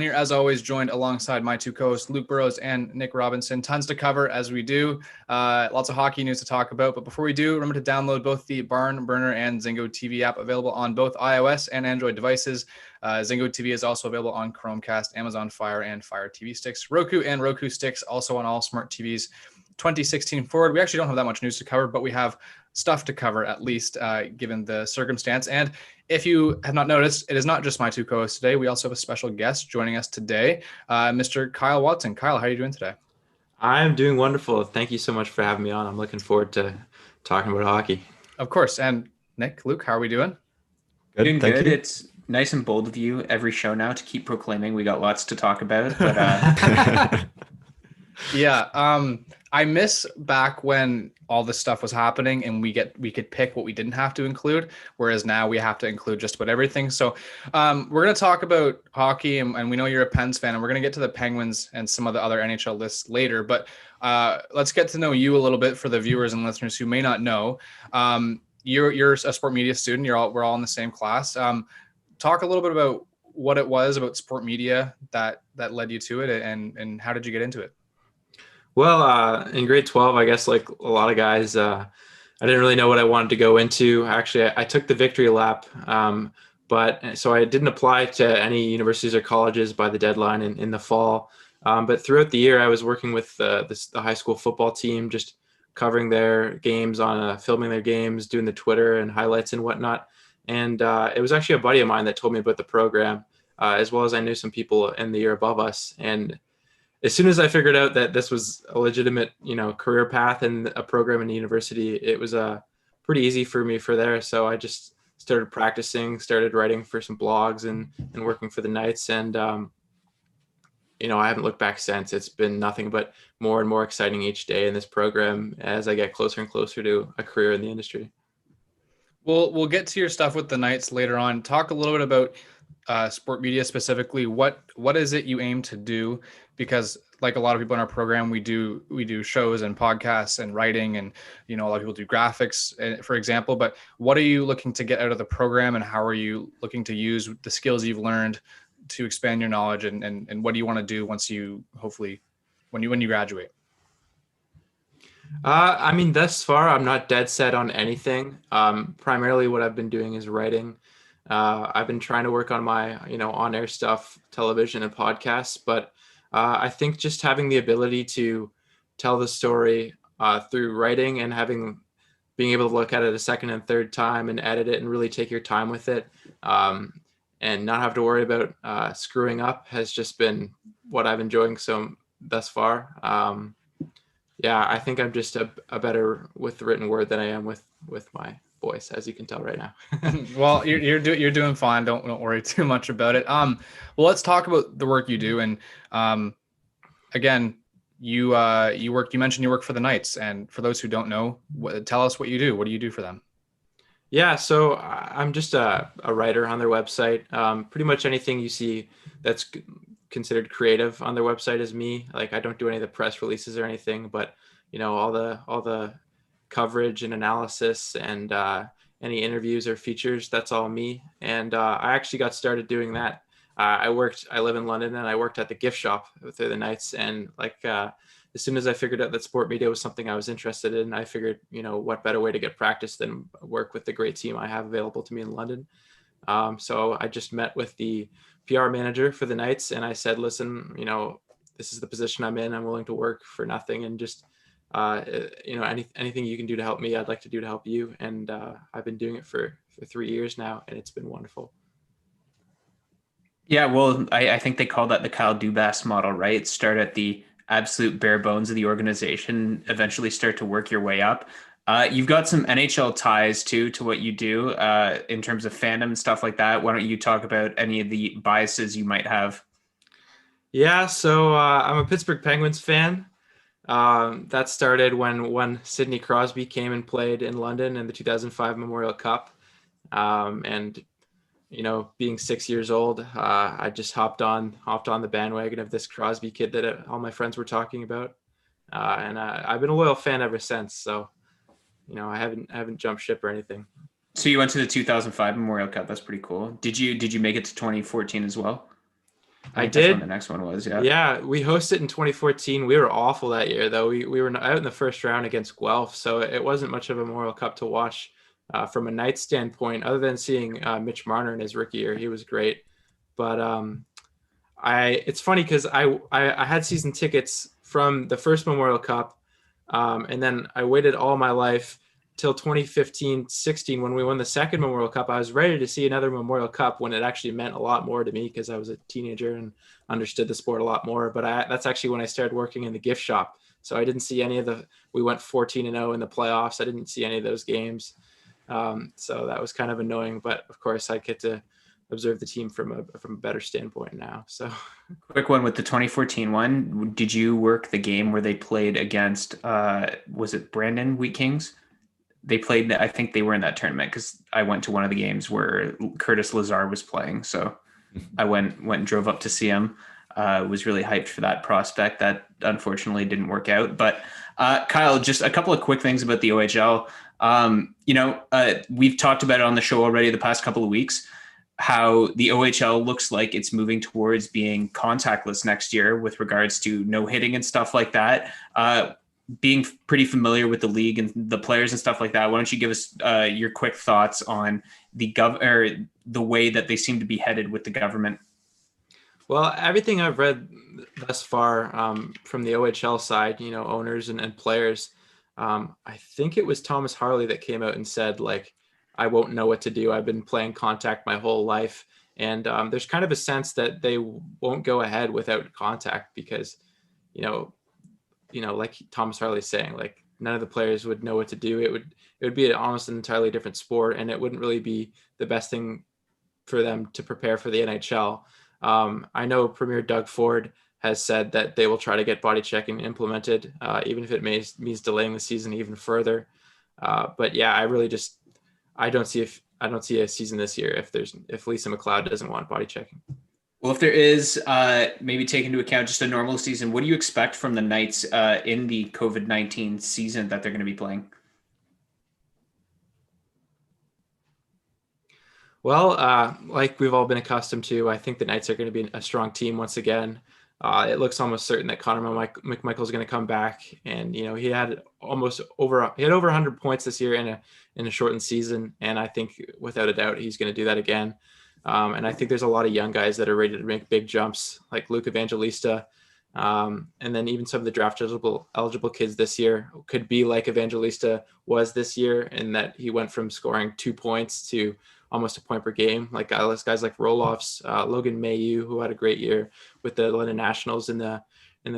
here, as always, joined alongside my two co-hosts, Luke Burrows and Nick Robinson. Tons to cover as we do. Lots of hockey news to talk about. But before we do, remember to download both the Barn Burner and ZingoTV app, available on both iOS and Android devices. ZingoTV is also available on Chromecast, Amazon Fire, and Fire TV sticks. Roku and Roku sticks also on all smart TVs. 2016 forward. We actually don't have that much news to cover, but we have stuff to cover, at least given the circumstance. And if you have not noticed, it is not just my two co-hosts today. We also have a special guest joining us today, Mr. Kyle Watson. Kyle, how are you doing today? I'm doing wonderful. Thank you so much for having me on. I'm looking forward to talking about hockey. Of course. And Nick, Luke, how are we doing? Good, Doing thank good. you. It's nice and bold of you every show now to keep proclaiming we got lots to talk about. But Yeah. I miss back when all this stuff was happening and we could pick what we didn't have to include, whereas now we have to include just about everything. So we're going to talk about hockey, and we know you're a Pens fan, and we're going to get to the Penguins and some of the other NHL lists later. But let's get to know you a little bit for the viewers and listeners who may not know. You're a sport media student. We're all in the same class. Talk a little bit about what it was about sport media that led you to it, and how did you get into it? Well, in grade 12, I guess like a lot of guys, I didn't really know what I wanted to go into. Actually, I took the victory lap, but so I didn't apply to any universities or colleges by the deadline in the fall. But throughout the year, I was working with the high school football team, just covering their games filming their games, doing the Twitter and highlights and whatnot. And it was actually a buddy of mine that told me about the program, as well as I knew some people in the year above us. And as soon as I figured out that this was a legitimate, career path and a program in the university, it was pretty easy for me for there. So I just started practicing, started writing for some blogs and working for the Knights. And, I haven't looked back since. It's been nothing but more and more exciting each day in this program as I get closer and closer to a career in the industry. We'll get to your stuff with the Knights later on. Talk a little bit about sport media specifically. What is it you aim to do? Because like a lot of people in our program, we do shows and podcasts and writing, and a lot of people do graphics, for example. But what are you looking to get out of the program, and how are you looking to use the skills you've learned to expand your knowledge, and what do you want to do once you hopefully when you graduate? Thus far, I'm not dead set on anything. Primarily what I've been doing is writing. I've been trying to work on my, on-air stuff, television and podcasts, but I think just having the ability to tell the story through writing and being able to look at it a second and third time and edit it and really take your time with it, and not have to worry about screwing up has just been what I've enjoying so thus far. Yeah, I think I'm just a better with the written word than I am with my voice, as you can tell right now. Well, you're doing fine. Don't worry too much about it. Well, let's talk about the work you do. And again, you mentioned you work for the Knights, and for those who don't know, tell us what you do. What do you do for them? Yeah, so I'm just a writer on their website. Pretty much anything you see that's considered creative on their website is me. Like, I don't do any of the press releases or anything, but all the coverage and analysis and any interviews or features, that's all me. And I actually got started doing that. I live in London, and I worked at the gift shop through the Knights. And as soon as I figured out that sport media was something I was interested in, I figured, what better way to get practice than work with the great team I have available to me in London. So I just met with the PR manager for the Knights, and I said, listen, this is the position I'm in. I'm willing to work for nothing, and just, anything you can do to help me, I'd like to do to help you. And I've been doing it for 3 years now, and it's been wonderful. yeah, well, I think they call that the Kyle Dubas model, right? Start at the absolute bare bones of the organization, eventually start to work your way up. You've got some NHL ties too to what you do in terms of fandom and stuff like that. Why don't you talk about any of the biases you might have? Yeah, so I'm a Pittsburgh Penguins fan. That started when Sidney Crosby came and played in London in the 2005 Memorial Cup. And being 6 years old, I just hopped on the bandwagon of this Crosby kid that all my friends were talking about. And I've been a loyal fan ever since. So, I haven't jumped ship or anything. So you went to the 2005 Memorial Cup. That's pretty cool. Did you make it to 2014 as well? I I think that's when did. the next one was. Yeah. Yeah, we hosted in 2014. We were awful that year, though. We were out in the first round against Guelph, so it wasn't much of a Memorial Cup to watch from a Knights standpoint, other than seeing Mitch Marner in his rookie year. He was great. But it's funny because I had season tickets from the first Memorial Cup, and then I waited all my life till 2015-16 when we won the second Memorial Cup. I was ready to see another Memorial Cup when it actually meant a lot more to me because I was a teenager and understood the sport a lot more. But that's actually when I started working in the gift shop. So I didn't see any of we went 14-0 in the playoffs. I didn't see any of those games. So that was kind of annoying, but of course I get to observe the team from a better standpoint now. So Quick one with the 2014 one. Did you work the game where they played against, was it Brandon Wheat Kings? They played, I think they were in that tournament because I went to one of the games where Curtis Lazar was playing. So I went and drove up to see him. Was really hyped for that prospect. That unfortunately didn't work out. But Kyle, just a couple of quick things about the OHL. We've talked about it on the show already the past couple of weeks, how the OHL looks like it's moving towards being contactless next year with regards to no hitting and stuff like that. Being pretty familiar with the league and the players and stuff like that, why don't you give us your quick thoughts on the way that they seem to be headed with the government? Well, everything I've read thus far from the OHL side, owners and players, I think it was Thomas Harley that came out and said, like, I won't know what to do. I've been playing contact my whole life. And there's kind of a sense that they won't go ahead without contact because, like Thomas Harley's saying, like none of the players would know what to do. It would be almost an entirely different sport, and it wouldn't really be the best thing for them to prepare for the NHL. I know Premier Doug Ford has said that they will try to get body checking implemented, even if it means delaying the season even further. But yeah, I don't see a season this year if Lisa McLeod doesn't want body checking. Well, if there is, maybe take into account just a normal season, what do you expect from the Knights in the COVID-19 season that they're going to be playing? Well, like we've all been accustomed to, I think the Knights are going to be a strong team once again. It looks almost certain that Connor McMichael is going to come back, and he had over 100 points this year in a shortened season, and I think without a doubt he's going to do that again. And I think there's a lot of young guys that are ready to make big jumps, like Luke Evangelista, and then even some of the draft eligible kids this year could be like Evangelista was this year, in that he went from scoring 2 points to almost a point per game, like guys like Roloffs, Logan Mayu, who had a great year with the London Nationals in the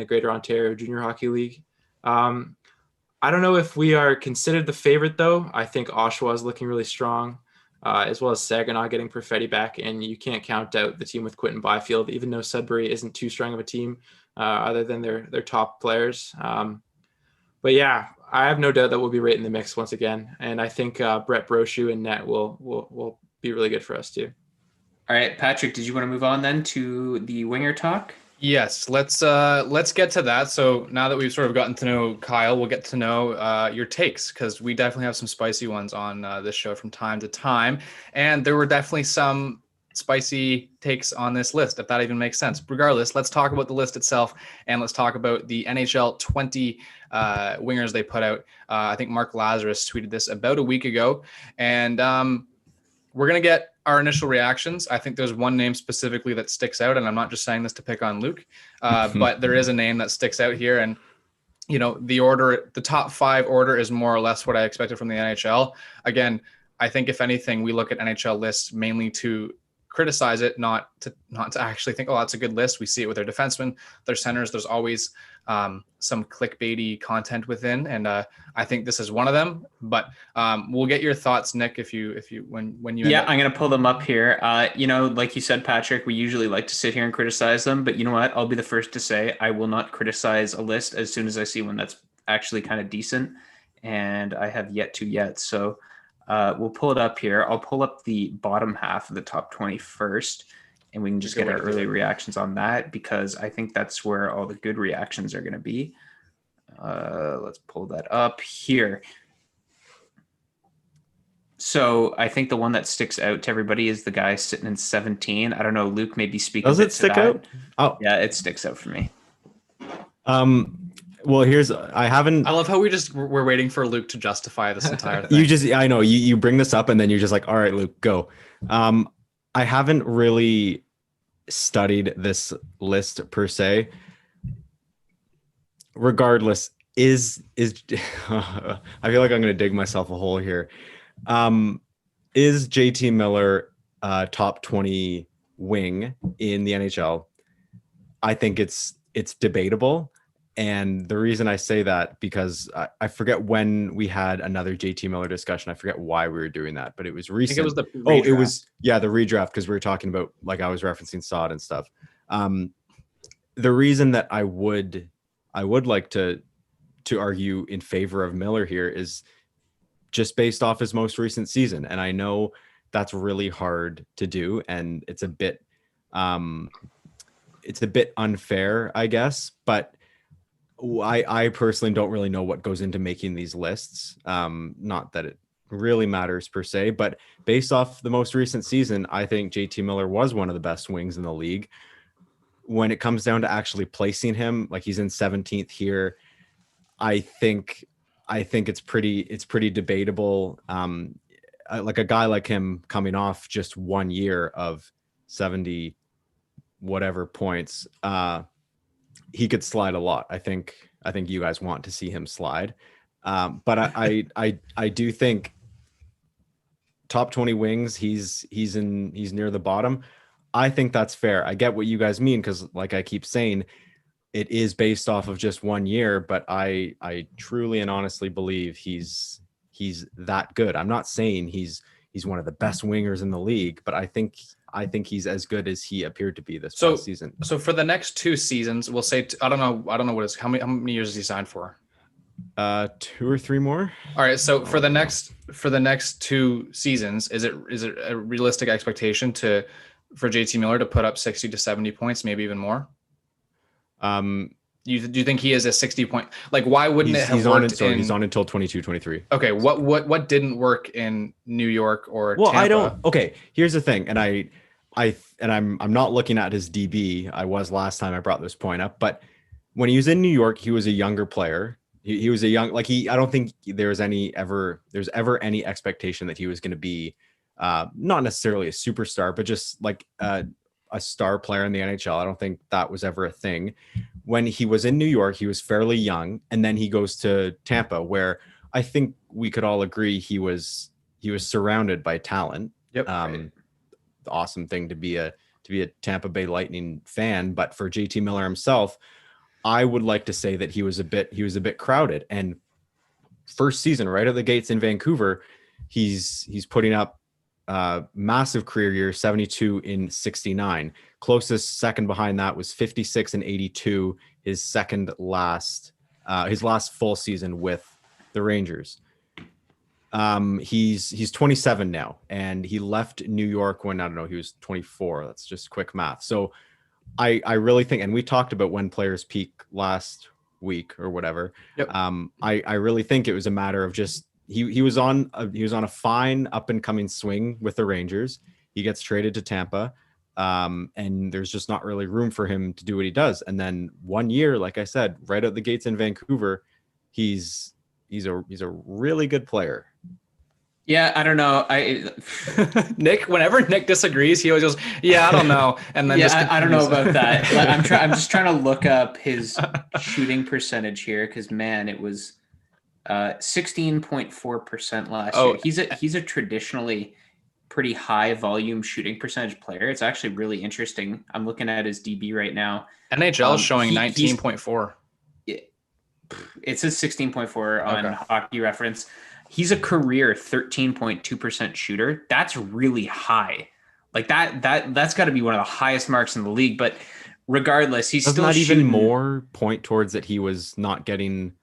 Greater Ontario Junior Hockey League. I don't know if we are considered the favorite, though. I think Oshawa is looking really strong, as well as Saginaw getting Perfetti back, and you can't count out the team with Quentin Byfield, even though Sudbury isn't too strong of a team, other than their top players. But yeah, I have no doubt that we'll be right in the mix once again, and I think Brett Brochu and net will be really good for us too. All right, Patrick, did you want to move on then to the winger talk? Yes, let's get to that. So now that we've sort of gotten to know Kyle, we'll get to know your takes, because we definitely have some spicy ones on this show from time to time, and there were definitely some spicy takes on this list, if that even makes sense. Regardless, let's talk about the list itself, and let's talk about the NHL 20 wingers they put out. I think Mark Lazarus tweeted this about a week ago, and we're going to get our initial reactions. I think there's one name specifically that sticks out, and I'm not just saying this to pick on Luke, but there is a name that sticks out here. And, the top 5 order is more or less what I expected from the NHL. Again, I think if anything, we look at NHL lists mainly to criticize it, not to actually think, oh, that's a good list. We see it with their defensemen, their centers. There's always some clickbaity content within, and I think this is one of them. But we'll get your thoughts, Nick, when you I'm gonna pull them up here. Like you said, Patrick, we usually like to sit here and criticize them, but you know what? I'll be the first to say I will not criticize a list as soon as I see one that's actually kind of decent, and I have yet. So we'll pull it up here. I'll pull up the bottom half of the top 20 first, and we can just get our early reactions on that, because I think that's where all the good reactions are going to be. Let's pull that up here. So I think the one that sticks out to everybody is the guy sitting in 17. I don't know, Luke, maybe speak a Does bit it to stick that. out? Oh, Yeah, it sticks out for me. well, I haven't. I love how we're waiting for Luke to justify this entire thing. I know you bring this up and then you're just like, all right, Luke, go. I haven't really studied this list per se. Regardless, is I feel like I'm going to dig myself a hole here. Is JT Miller top 20 wing in the NHL? I think it's debatable. And the reason I say that, because I forget when we had another JT Miller discussion. I forget why we were doing that, but it was I recent. think it was the Oh, redraft. it was, yeah, the redraft, because we were talking about, like, I was referencing Sod and stuff. The reason that I would like to argue in favor of Miller here is just based off his most recent season. And I know that's really hard to do, and it's a bit unfair, I guess, but I personally don't really know what goes into making these lists. Not that it really matters per se, but based off the most recent season, I think JT Miller was one of the best wings in the league. When it comes down to actually placing him, like, he's in 17th here, I think it's pretty debatable. Like, a guy like him coming off just 1 year of 70 whatever points, he could slide a lot. I think you guys want to see him slide. But I do think top 20 wings, he's near the bottom. I think that's fair. I get what you guys mean, because, like I keep saying, it is based off of just 1 year, but I truly and honestly believe he's that good. I'm not saying he's one of the best wingers in the league, but I think he's as good as he appeared to be this past season. So for the next 2 seasons, we'll say, I don't know what is, how many years is he signed for? 2 or 3 more. All right. So for the next 2 seasons, is it a realistic expectation for JT Miller to put up 60 to 70 points, maybe even more? Do you think he is a 60 point? Like, why wouldn't it have worked? He's on until 22, 23. Okay. What didn't work in New York or Tampa? I don't. Okay. Here's the thing. And I'm not looking at his DB. I was last time I brought this point up, but when he was in New York, he was a younger player. He was a young, like, I don't think there's ever any expectation that he was going to be, not necessarily a superstar, but just like a star player in the NHL. I don't think that was ever a thing. When he was in New York, he was fairly young, and then he goes to Tampa, where I think we could all agree he was surrounded by talent. Yep. Right. The awesome thing to be a Tampa Bay Lightning fan, but for JT Miller himself, I would like to say that he was a bit crowded. And first season, right out the gates in Vancouver, he's putting up massive career year, 72 in 69. Closest second behind that was 56 and 82, his last full season with the Rangers. He's 27 now, and he left New York when, I don't know, he was 24. That's just quick math. So I really think, and we talked about when players peak last week or whatever. Yep. I really think it was a matter of just he was on a fine up and coming swing with the Rangers. He gets traded to Tampa, and there's just not really room for him to do what he does. And then 1 year, like I said, right out the gates in Vancouver, he's a really good player. Yeah, I don't know. Nick, whenever Nick disagrees, he always goes, "Yeah, I don't know," and then I don't know about that. Like, I'm just trying to look up his shooting percentage here, because, man, it was 16.4% last year. He's a traditionally pretty high volume shooting percentage player. It's actually really interesting. I'm looking at his DB right now. NHL is showing 19.4. It says 16.4 on Hockey Reference. He's a career 13.2% shooter. That's really high. Like, that's got to be one of the highest marks in the league. But regardless, he's Doesn't still that shooting. even more point towards that he was not getting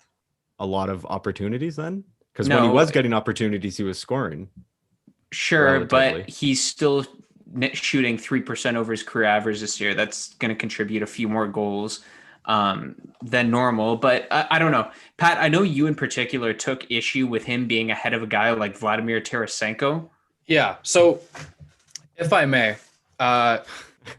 a lot of opportunities then? Because when he was getting opportunities, he was scoring. Sure, but he's still shooting 3% over his career average this year. That's going to contribute a few more goals. than normal. But I don't know. Pat, I know you in particular took issue with him being ahead of a guy like Vladimir Tarasenko. Yeah. So, if I may, and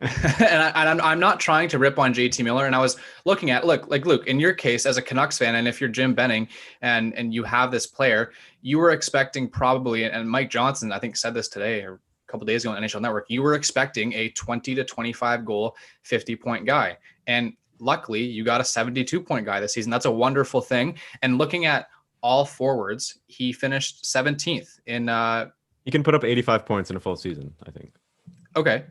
I'm not trying to rip on JT Miller. And I was looking at, look, like Luke, in your case as a Canucks fan, and if you're Jim Benning and you have this player, you were expecting probably, and Mike Johnson, I think said this today or a couple of days ago on NHL Network, you were expecting a 20 to 25 goal, 50-point guy. And luckily you got a 72-point guy this season. That's a wonderful thing. And looking at all forwards, he finished 17th in, He can put up 85 points in a full season, I think. okay.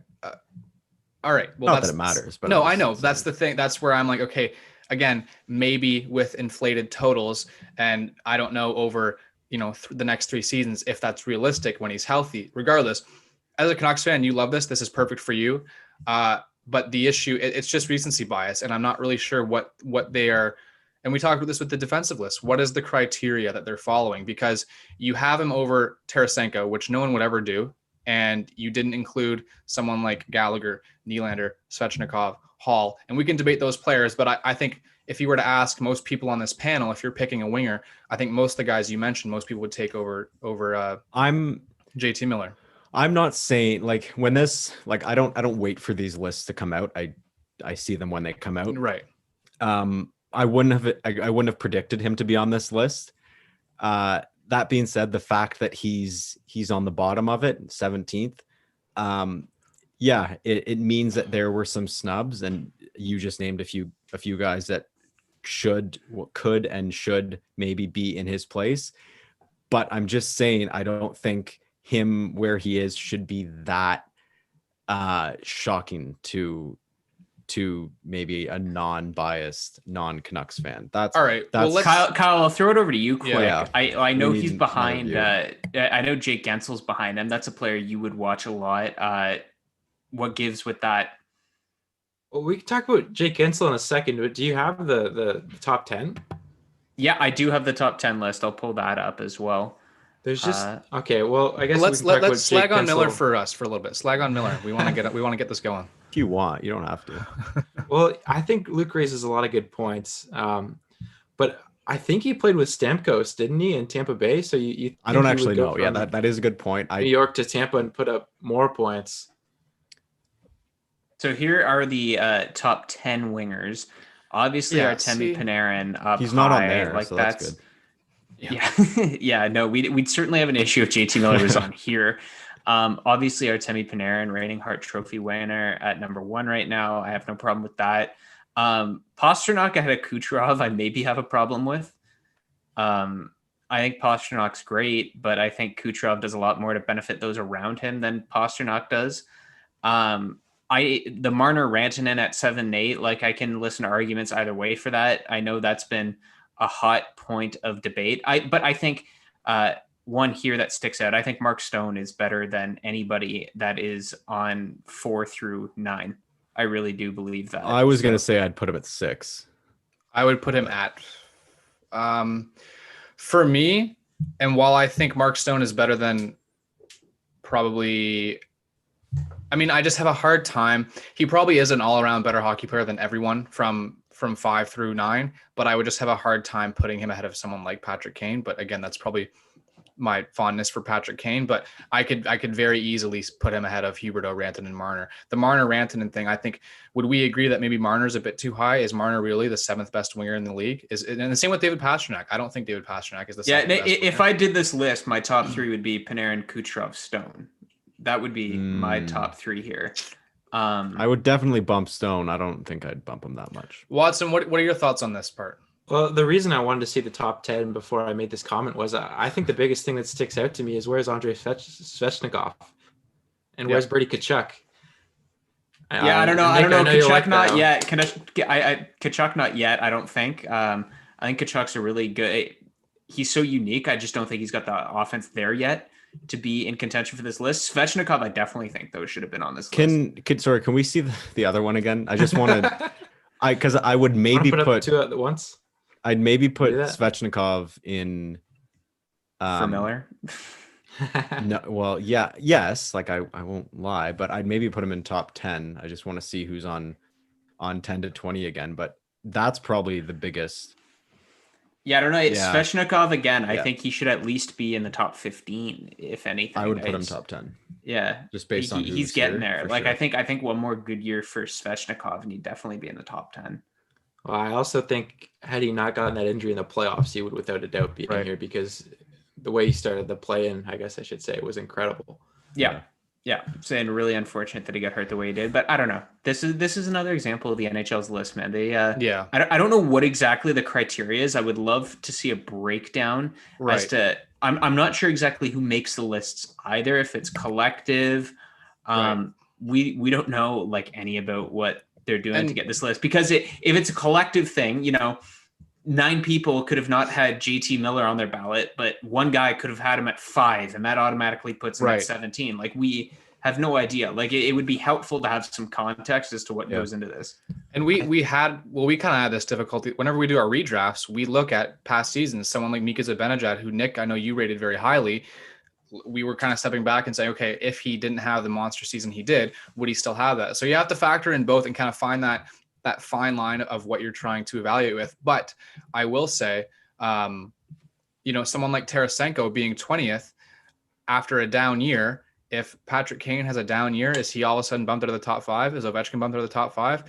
All right. Well, Not that it matters, but no, I know. That's the thing. That's where I'm like, okay, again, maybe with inflated totals, and I don't know over, the next 3 seasons if that's realistic when he's healthy. Regardless, as a Canucks fan, you love this. This is perfect for you. But the issue, it's just recency bias, and I'm not really sure what they are. And we talked about this with the defensive list. What is the criteria that they're following? Because you have him over Tarasenko, which no one would ever do. And you didn't include someone like Gallagher, Nylander, Svechnikov, Hall. And we can debate those players, but I think if you were to ask most people on this panel, if you're picking a winger, I think most of the guys you mentioned, most people would take over I'm JT Miller. I'm not saying like when this, like I don't wait for these lists to come out. I see them when they come out. Right. I wouldn't have predicted him to be on this list. That being said, the fact that he's on the bottom of it, 17th, it means that there were some snubs, and you just named a few guys that could and should maybe be in his place. But I'm just saying, I don't think him where he is should be that shocking to maybe a non-biased, non-Canucks fan. That's all right. That's, well, Kyle, I'll throw it over to you quick. Yeah. I know he's need behind. another I know Jake Gensel's behind him. That's a player you would watch a lot. What gives with that? Well, we can talk about Jake Gensel in a second, but do you have the top 10? Yeah, I do have the top 10 list. I'll pull that up as well. There's just okay. Well, I guess let's let's slag on Miller for us for a little bit. Slag on Miller. We want to get this going. if you want, you don't have to. Well, I think Luke raises a lot of good points, but I think he played with Stamkos, didn't he, in Tampa Bay? So you I don't think he actually would go know. Yeah, from that is a good point. New York to Tampa and put up more points. So here are the top 10 wingers. Obviously, Artemi Panarin up He's not on high, there, like so that's good. Yeah, yeah. No, we'd certainly have an issue if JT Miller was on here. Obviously, Artemi Panarin, reigning Hart Trophy winner, at number 1 right now. I have no problem with that. Pastrnak ahead of Kucherov, I maybe have a problem with. I think Pasternak's great, but I think Kucherov does a lot more to benefit those around him than Pastrnak does. The Marner Rantanen at 7 and 8, like I can listen to arguments either way for that. I know that's been a hot point of debate. But I think one here that sticks out, I think Mark Stone is better than anybody that is on 4 through 9. I really do believe that. I was going to say I'd put him at 6. I would put him at, for me, and while I think Mark Stone is better than probably, I just have a hard time. He probably is an all-around better hockey player than everyone from 5 through 9, but I would just have a hard time putting him ahead of someone like Patrick Kane. But again, that's probably my fondness for Patrick Kane, but I could very easily put him ahead of Huberdeau, Rantanen, and Marner. The Marner Rantanen thing, I think, would we agree that maybe Marner's a bit too high? Is Marner really the 7th best winger in the league? And the same with David Pastrnak. I don't think David Pastrnak is the 7th best if winger. I did this list, my top 3 would be Panarin, Kucherov, Stone. That would be my top 3 here. I would definitely bump Stone. I don't think I'd bump him that much. Watson, what are your thoughts on this part? Well, the reason I wanted to see the top 10 before I made this comment was I think the biggest thing that sticks out to me is where's Andrei Svechnikov and where's Brady Tkachuk? Yeah, I don't know. Tkachuk not yet. Tkachuk not yet. I don't think. I think Tkachuk's a really good. He's so unique. I just don't think he's got the offense there yet to be in contention for this list. Svechnikov, I definitely think those should have been on this list. Can we see the other one again? I just wanted, because I would maybe put 2 at once. I'd maybe put Svechnikov in for Miller. No, well, yeah, yes, like I won't lie, but I'd maybe put him in top 10. I just want to see who's on 10 to 20 again. But that's probably the biggest. Yeah, I don't know. It's Yeah. Svechnikov again. I Yeah. think he should at least be in the top 15, if anything. I would put him It's- top 10. Yeah, Just based on he's who's getting here, there. for Like sure. I think one more good year for Svechnikov, and he'd definitely be in the top 10. Well, I also think had he not gotten that injury in the playoffs, he would without a doubt be in Right. here because the way he started the play-in, I guess I should say, was incredible. Yeah. Saying really unfortunate that he got hurt the way he did, but I don't know. This is another example of the NHL's list, man. They Yeah. I don't know what exactly the criteria is. I would love to see a breakdown as Right. to. I'm not sure exactly who makes the lists either. If it's collective, Right. we don't know like any about what they're doing And- to get this list because if it's a collective thing, 9 people could have not had JT Miller on their ballot, but one guy could have had him at 5, and that automatically puts him Right. at 17. Like we have no idea. Like it would be helpful to have some context as to what Yeah. goes into this. And we kind of had this difficulty whenever we do our redrafts. We look at past seasons. Someone like Mika Zibanejad, who Nick, I know you rated very highly. We were kind of stepping back and saying, okay, if he didn't have the monster season he did, would he still have that? So you have to factor in both and kind of find that fine line of what you're trying to evaluate with. But I will say, someone like Tarasenko being 20th after a down year. If Patrick Kane has a down year, is he all of a sudden bumped into the top 5? Is Ovechkin bumped into the top 5?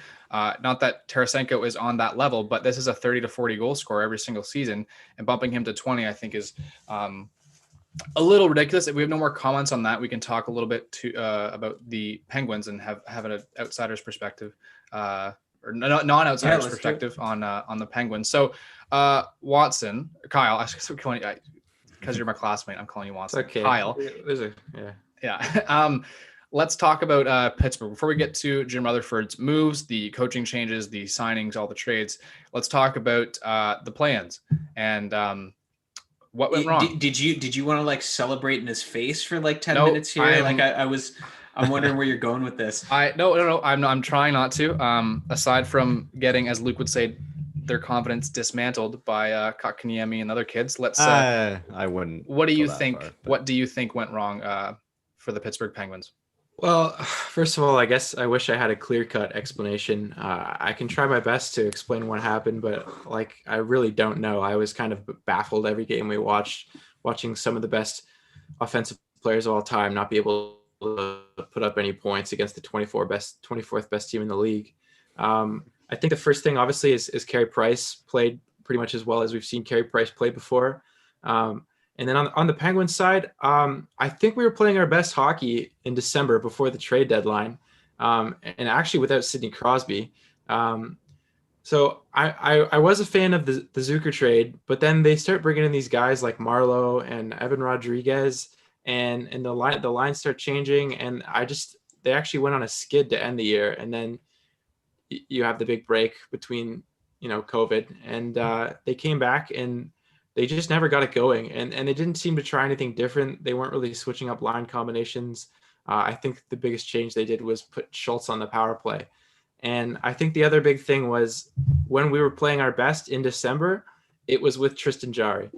Not that Tarasenko is on that level, but this is a 30 to 40 goal scorer every single season, and bumping him to 20, I think, is a little ridiculous. If we have no more comments on that, we can talk a little bit about the Penguins and have an outsider's perspective, or non-outsider's perspective on the Penguins. So, Watson, Kyle, because you're my classmate, I'm calling you Watson. It's okay. Kyle. Yeah. Let's talk about Pittsburgh. Before we get to Jim Rutherford's moves, the coaching changes, the signings, all the trades, let's talk about the plans and what went wrong. Did you want to like celebrate in his face for like 10 No, minutes here? I'm wondering where you're going with this. No. I'm trying not to. Aside from getting, as Luke would say, their confidence dismantled by Kotkaniemi and other kids. Let's. I wouldn't. What do go you that think? far, but- What do you think went wrong for the Pittsburgh Penguins? Well, first of all, I guess I wish I had a clear-cut explanation. I can try my best to explain what happened, but I really don't know. I was kind of baffled every game we watching some of the best offensive players of all time not be able to put up any points against the 24th best team in the league. I think the first thing, obviously, is Carey Price played pretty much as well as we've seen Carey Price play before. And then on the Penguins side, I think we were playing our best hockey in December before the trade deadline, and actually without Sidney Crosby. So I was a fan of the Zucker trade, but then they start bringing in these guys like Marlowe and Evan Rodriguez, and the lines start changing, and they actually went on a skid to end the year, and then you have the big break between COVID, and they came back and they just never got it going, and they didn't seem to try anything different. They weren't really switching up line combinations. I think the biggest change they did was put Schultz on the power play. And I think the other big thing was when we were playing our best in December, it was with Tristan Jarry.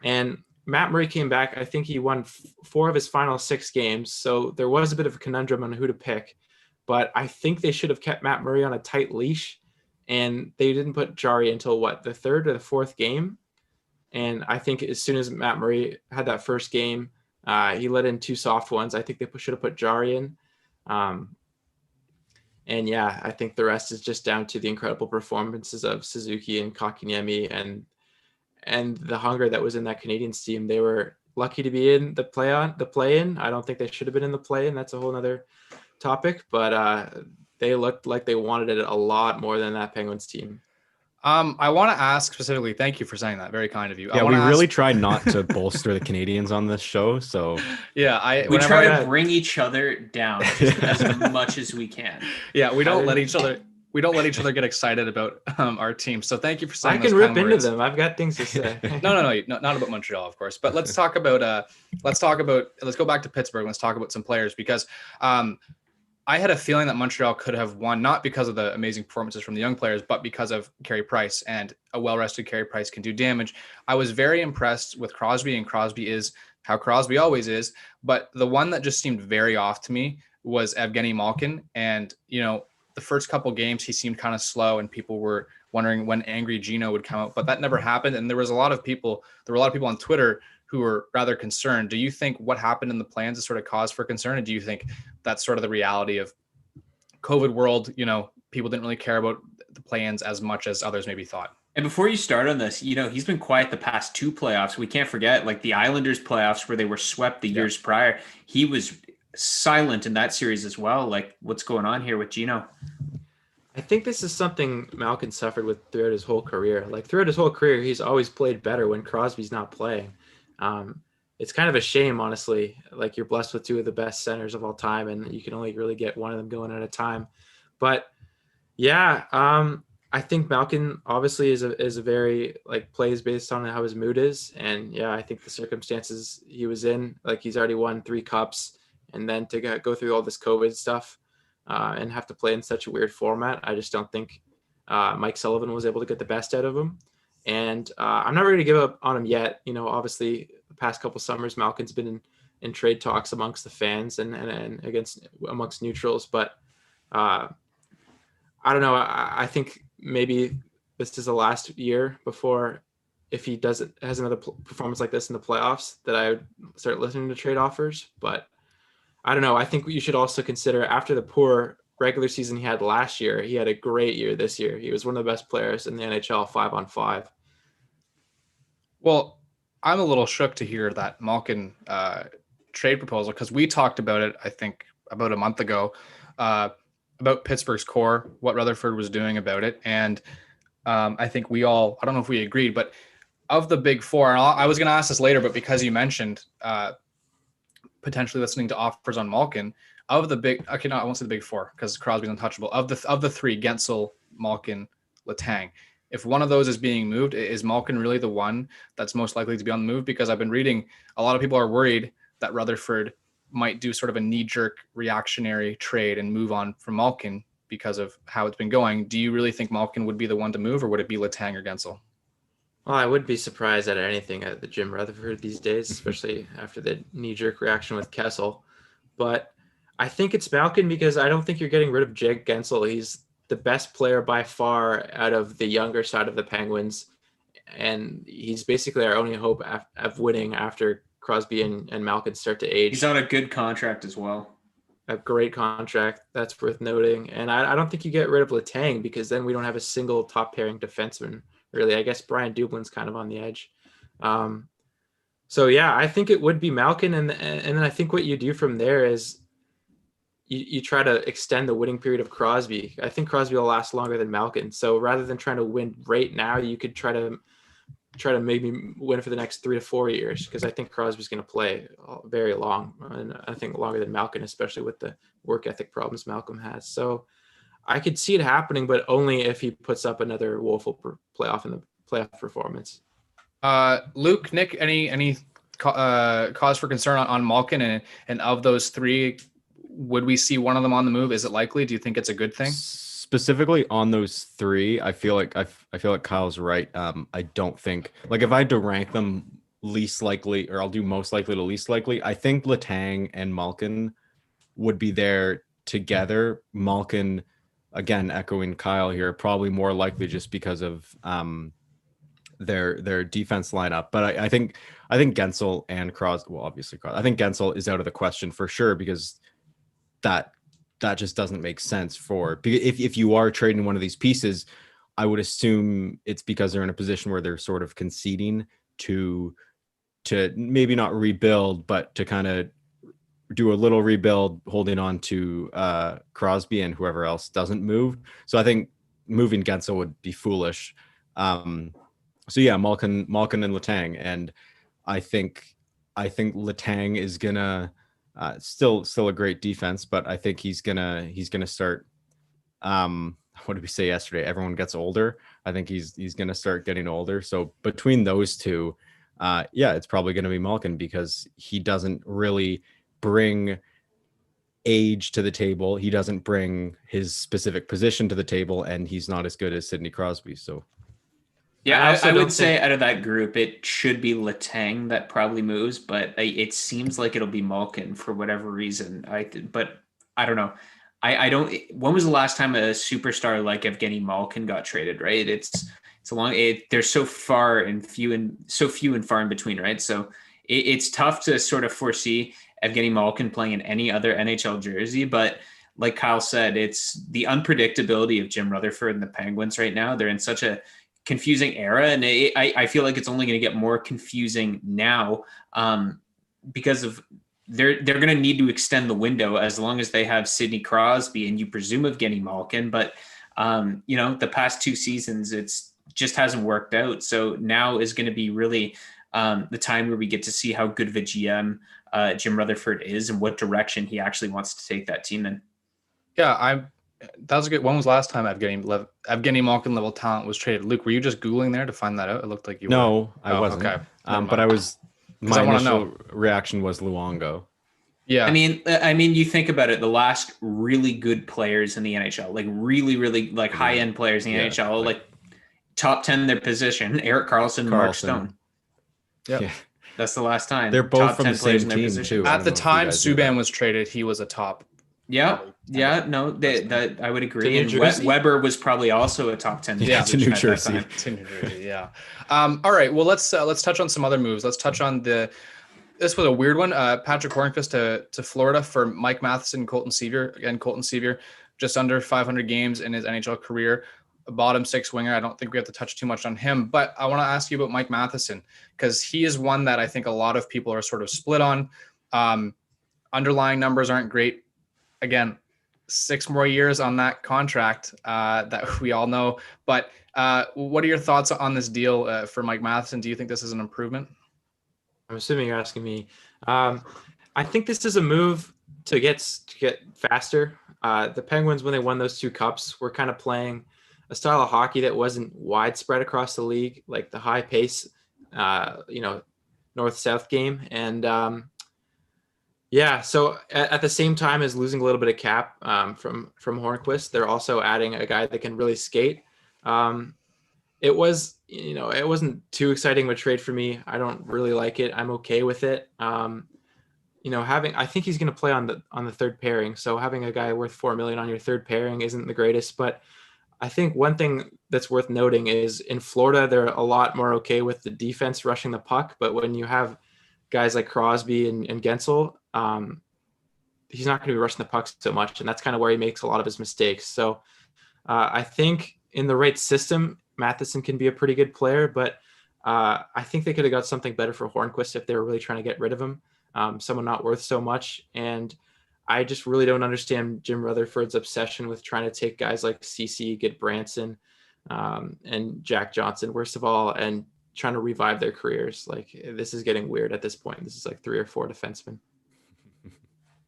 And Matt Murray came back. I think he won 4 of his final 6 games. So there was a bit of a conundrum on who to pick. But I think they should have kept Matt Murray on a tight leash. And they didn't put Jarry until the 3rd or the 4th game. And I think as soon as Matt Murray had that first game, he let in 2 soft ones. I think they should have put Jarry in. And yeah, I think the rest is just down to the incredible performances of Suzuki and Kotkaniemi and the hunger that was in that Canadiens team. They were lucky to be in the play-in. I don't think they should have been in the play-in. That's a whole other topic, but they looked like they wanted it a lot more than that Penguins team. I want to ask specifically, thank you for saying that. Very kind of you. Yeah, we really tried not to bolster the Canadians on this show. So yeah, we try to bring each other down as much as we can. Yeah, we don't let each other get excited about our team. So thank you for saying I can rip into them. I've got things to say. No, not about Montreal, of course. But let's talk about let's go back to Pittsburgh. Let's talk about some players because I had a feeling that Montreal could have won, not because of the amazing performances from the young players, but because of Carey Price, and a well-rested Carey Price can do damage. I was very impressed with Crosby, and Crosby is how Crosby always is. But the one that just seemed very off to me was Evgeny Malkin. And, the the first couple games he seemed kind of slow, and people were wondering when Angry Gino would come out, but that never happened. And there were a lot of people on Twitter who were rather concerned. Do you think what happened in the plans is sort of cause for concern? And do you think that's sort of the reality of COVID world? People didn't really care about the plans as much as others maybe thought. And before you start on this, he's been quiet the past 2 playoffs. We can't forget, like the Islanders playoffs where they were swept the years prior. He was silent in that series as well. Like, what's going on here with Gino? I think this is something Malkin suffered with throughout his whole career. Like throughout his whole career, he's always played better when Crosby's not playing. It's kind of a shame, honestly. Like you're blessed with 2 of the best centers of all time, and you can only really get one of them going at a time. But yeah, I think Malkin obviously is a very like plays based on how his mood is, and yeah, I think the circumstances he was in, like he's already won 3 cups, and then to go through all this COVID stuff. And have to play in such a weird format. I just don't think Mike Sullivan was able to get the best out of him. And I'm not ready to give up on him yet. Obviously the past couple summers, Malkin's been in trade talks amongst the fans and amongst neutrals. But I don't know. I think maybe this is the last year before, if he has another performance like this in the playoffs, that I would start listening to trade offers. But I don't know. I think you should also consider, after the poor regular season he had last year, he had a great year this year. He was one of the best players in the NHL 5-on-5. Well, I'm a little shook to hear that Malkin trade proposal, because we talked about it, I think, about a month ago, about Pittsburgh's core, what Rutherford was doing about it. And I think I don't know if we agreed, but of the big 4, and I was going to ask this later, but because you mentioned potentially listening to offers on Malkin, I won't say the big 4 because Crosby's untouchable. Of the 3, Gensel, Malkin, Letang, if one of those is being moved, is Malkin really the one that's most likely to be on the move? Because I've been reading a lot of people are worried that Rutherford might do sort of a knee-jerk reactionary trade and move on from Malkin because of how it's been going. Do you really think Malkin would be the one to move, or would it be Letang or Gensel? Well, I would be surprised at anything at the Jim Rutherford these days, especially after the knee-jerk reaction with Kessel. But I think it's Malkin because I don't think you're getting rid of Jake Gensel. He's the best player by far out of the younger side of the Penguins, and he's basically our only hope of winning after Crosby and Malkin start to age. He's on a good contract as well. A great contract. That's worth noting. And I don't think you get rid of Letang, because then we don't have a single top-pairing defenseman. Really, I guess Brian Dublin's kind of on the edge. So yeah, I think it would be Malkin, and then I think what you do from there is you try to extend the winning period of Crosby. I think Crosby will last longer than Malkin. So rather than trying to win right now, you could try to maybe win for the next 3 to 4 years, because I think Crosby's going to play very long, and I think longer than Malkin, especially with the work ethic problems Malcolm has. So I could see it happening, but only if he puts up another woeful playoff performance. Luke, Nick, any cause for concern on Malkin, and of those 3, would we see one of them on the move? Is it likely? Do you think it's a good thing? Specifically on those 3, I feel like Kyle's right. I don't think, like, if I had to rank them least likely, or I'll do most likely to least likely, I think Letang and Malkin would be there together. Malkin, again, echoing Kyle here, probably more likely just because of their defense lineup. But I think Gensel and Crosby, well, obviously Crosby, I think Gensel is out of the question for sure, because that just doesn't make sense if you are trading one of these pieces, I would assume it's because they're in a position where they're sort of conceding to maybe not rebuild, but to kind of do a little rebuild, holding on to Crosby and whoever else doesn't move. So I think moving Gensel would be foolish. So yeah, Malkin and Letang, and I think Letang is gonna still a great defense, but I think he's gonna start. What did we say yesterday? Everyone gets older. I think he's gonna start getting older. So between those 2, yeah, it's probably gonna be Malkin, because he doesn't really bring age to the table. He doesn't bring his specific position to the table, and he's not as good as Sidney Crosby. So yeah, I would say out of that group, it should be Letang that probably moves, but it seems like it'll be Malkin for whatever reason. But I don't know. I don't. When was the last time a superstar like Evgeny Malkin got traded? Right, it's a long. They're so few and far in between. Right, so it's tough to sort of foresee Evgeny Malkin playing in any other NHL jersey. But like Kyle said, it's the unpredictability of Jim Rutherford and the Penguins right now. They're in such a confusing era, and I feel like it's only going to get more confusing now because of they're going to need to extend the window as long as they have Sidney Crosby and you presume Evgeny Malkin. But the past 2 seasons, it's just hasn't worked out. So now is going to be really the time where we get to see how good of a GM Jim Rutherford is and what direction he actually wants to take that team in. Yeah, that was a good. When was last time Evgeny Malkin level talent was traded? Luke, were you just Googling there to find that out? It looked like you were. No, I wasn't. Okay. But I was. My I wanna initial know. reaction was Luongo. Yeah. I mean, you think about it, the last really good players in the NHL, like really, really like high-end players in the NHL, like top 10 their position, Erik Karlsson, Mark Stone. Yep. Yeah. That's the last time. They're both top from 10 the players same in their team position. too. At the time Subban was traded, he was a top. Yeah, no, that I would agree. And Weber was probably also a top 10. Yeah, to New Jersey. To New Jersey, yeah. All right, well, let's touch on some other moves. Let's touch on this was a weird one. Patrick Hornqvist to Florida for Mike Matheson, Colton Sevier. Again, Colton Sevier, just under 500 games in his NHL career, a bottom six winger. I don't think we have to touch too much on him, but I want to ask you about Mike Matheson because he is one that I think a lot of people are sort of split on. Underlying numbers aren't great. Again, 6 more years on that contract that we all know. But what are your thoughts on this deal for Mike Matheson? Do you think this is an improvement? I'm assuming you're asking me. I think this is a move to get faster. The Penguins, when they won those 2 cups, were kind of playing a style of hockey that wasn't widespread across the league, like the high pace, north-south game. And so at the same time as losing a little bit of cap from Hornqvist, they're also adding a guy that can really skate. It wasn't too exciting of a trade for me. I don't really like it. I'm okay with it. I think he's going to play on the third pairing. So having a guy worth $4 million on your third pairing isn't the greatest. But I think one thing that's worth noting is in Florida, they're a lot more okay with the defense rushing the puck. But when you have guys like Crosby and Gensel, he's not going to be rushing the puck so much. And that's kind of where he makes a lot of his mistakes. So I think in the right system, Matheson can be a pretty good player, but I think they could have got something better for Hornqvist if they were really trying to get rid of him, someone not worth so much. And I just really don't understand Jim Rutherford's obsession with trying to take guys like CC, get Branson, and Jack Johnson, worst of all, and trying to revive their careers. Like, this is getting weird at this point. This is like 3 or 4 defensemen.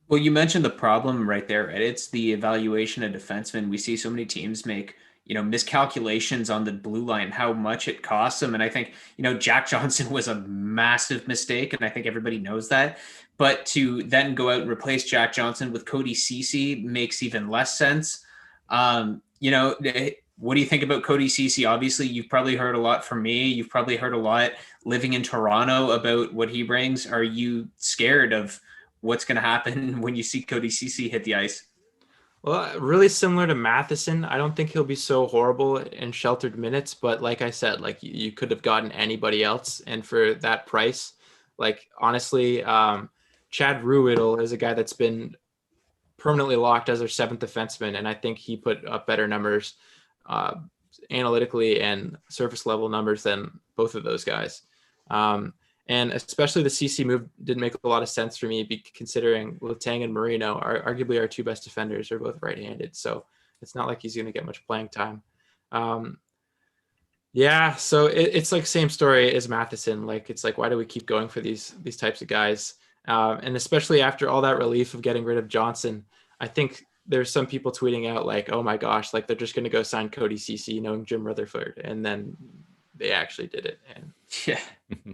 Well, you mentioned the problem right there, right? It's the evaluation of defensemen. We see so many teams make miscalculations on the blue line, how much it costs them. And I think, Jack Johnson was a massive mistake. And I think everybody knows that. But to then go out and replace Jack Johnson with Cody Ceci makes even less sense. What do you think about Cody Ceci? Obviously, you've probably heard a lot from me. You've probably heard a lot living in Toronto about what he brings. Are you scared of what's going to happen when you see Cody Ceci hit the ice? Well, really similar to Matheson. I don't think he'll be so horrible in sheltered minutes, but like I said, like you could have gotten anybody else. And for that price, like honestly, Chad Ruhwedel is a guy that's been permanently locked as their 7th defenseman. And I think he put up better numbers analytically and surface level numbers than both of those guys. And especially the CC move didn't make a lot of sense for me, considering Letang and Marino are arguably our 2 best defenders, are both right-handed. So it's not like he's going to get much playing time. So it's like same story as Matheson. Like, it's like, why do we keep going for these types of guys? And especially after all that relief of getting rid of Johnson, I think there's some people tweeting out like, oh my gosh, like they're just going to go sign Cody Ceci knowing Jim Rutherford. And then they actually did it. And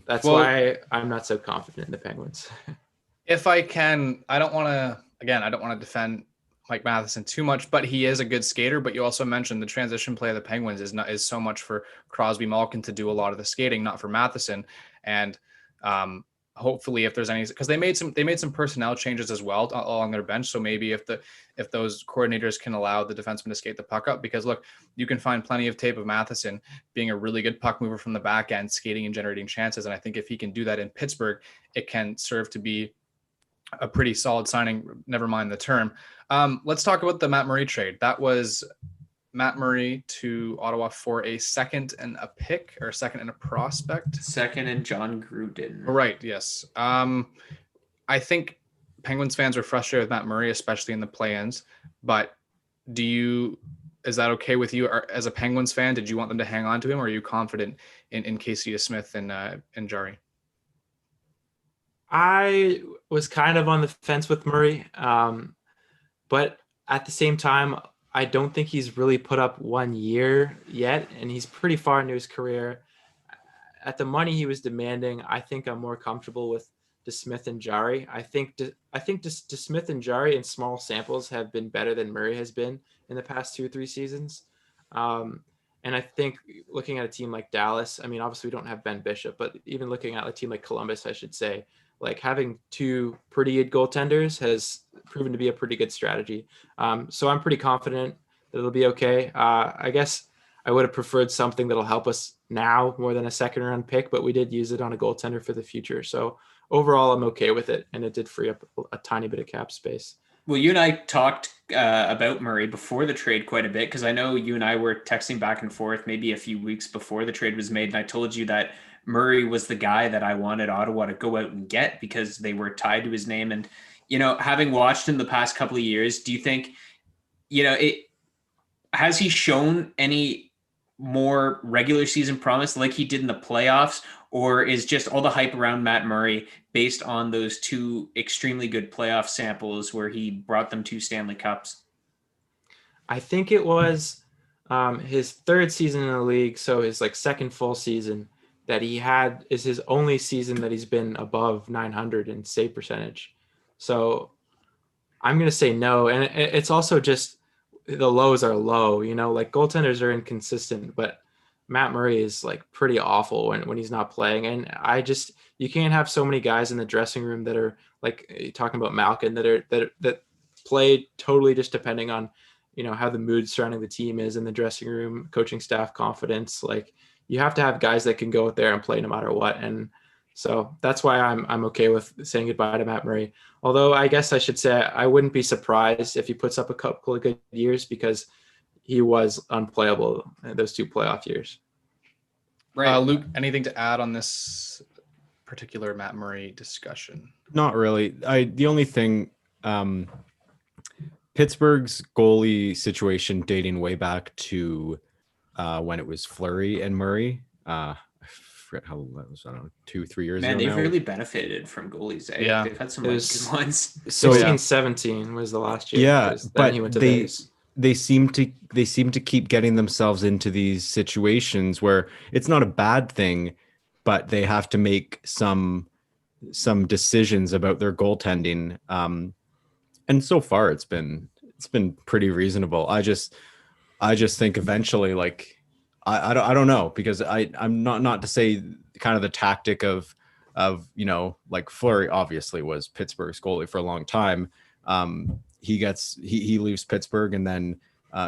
that's why I'm not so confident in the Penguins. If I can, I don't want to defend Mike Matheson too much, but he is a good skater. But you also mentioned the transition play of the Penguins is so much for Crosby Malkin to do a lot of the skating, not for Matheson. And hopefully if there's any, because they made some personnel changes as well along their bench. So maybe if those coordinators can allow the defenseman to skate the puck up, because look, you can find plenty of tape of Matheson being a really good puck mover from the back end, skating and generating chances. And I think if he can do that in Pittsburgh, it can serve to be a pretty solid signing, never mind the term. Let's talk about the Matt Murray trade. That was Matt Murray to Ottawa for a second and a pick, or a second and a prospect. Second and John Gruden. Right, yes. I think Penguins fans are frustrated with Matt Murray, especially in the play-ins. But is that okay with you? Or, as a Penguins fan, did you want them to hang on to him, or are you confident in Casey Smith and Jari? I was kind of on the fence with Murray, but at the same time, I don't think he's really put up 1 year yet, and he's pretty far into his career. At the money he was demanding, I think I'm more comfortable with DeSmith and Jari. I think DeSmith and Jari in small samples have been better than Murray has been in the past 2 or 3 seasons. And I think looking at a team like Dallas, I mean, obviously we don't have Ben Bishop, but even looking at a team like Columbus, I should say, like having 2 pretty good goaltenders has proven to be a pretty good strategy. So I'm pretty confident that it'll be okay. I guess I would have preferred something that'll help us now more than a second round pick, but we did use it on a goaltender for the future. So overall, I'm okay with it. And it did free up a tiny bit of cap space. Well, you and I talked about Murray before the trade quite a bit, because I know you and I were texting back and forth maybe a few weeks before the trade was made. And I told you that Murray was the guy that I wanted Ottawa to go out and get because they were tied to his name. And, having watched him the past couple of years, do you think, has he shown any more regular season promise like he did in the playoffs, or is just all the hype around Matt Murray based on those 2 extremely good playoff samples where he brought them 2 Stanley Cups? I think it was his 3rd season in the league, so his second full season that he had is his only season that he's been above 900 in save percentage. So I'm going to say no. And it's also just the lows are low, goaltenders are inconsistent, but Matt Murray is pretty awful when he's not playing. And you can't have so many guys in the dressing room that are talking about Malkin that play totally just depending on, how the mood surrounding the team is in the dressing room, coaching staff confidence. You have to have guys that can go out there and play no matter what. And so that's why I'm okay with saying goodbye to Matt Murray. Although I guess I should say I wouldn't be surprised if he puts up a couple of good years, because he was unplayable in those 2 playoff years. Right. Luke, anything to add on this particular Matt Murray discussion? Not really. The only thing, Pittsburgh's goalie situation dating way back to when it was Fleury and Murray. I forget how that was, I don't know, 2-3 years ago. Man, they've now. really benefited from goalies. Eh? Yeah. They've had some good ones. So 16-17 was the last year. Yeah, but he went to Vegas. They seem to keep getting themselves into these situations where it's not a bad thing, but they have to make some decisions about their goaltending. And so far it's been pretty reasonable. I just think eventually, I don't know, because I'm not to say kind of the tactic of Fleury obviously was Pittsburgh's goalie for a long time. He leaves Pittsburgh, and then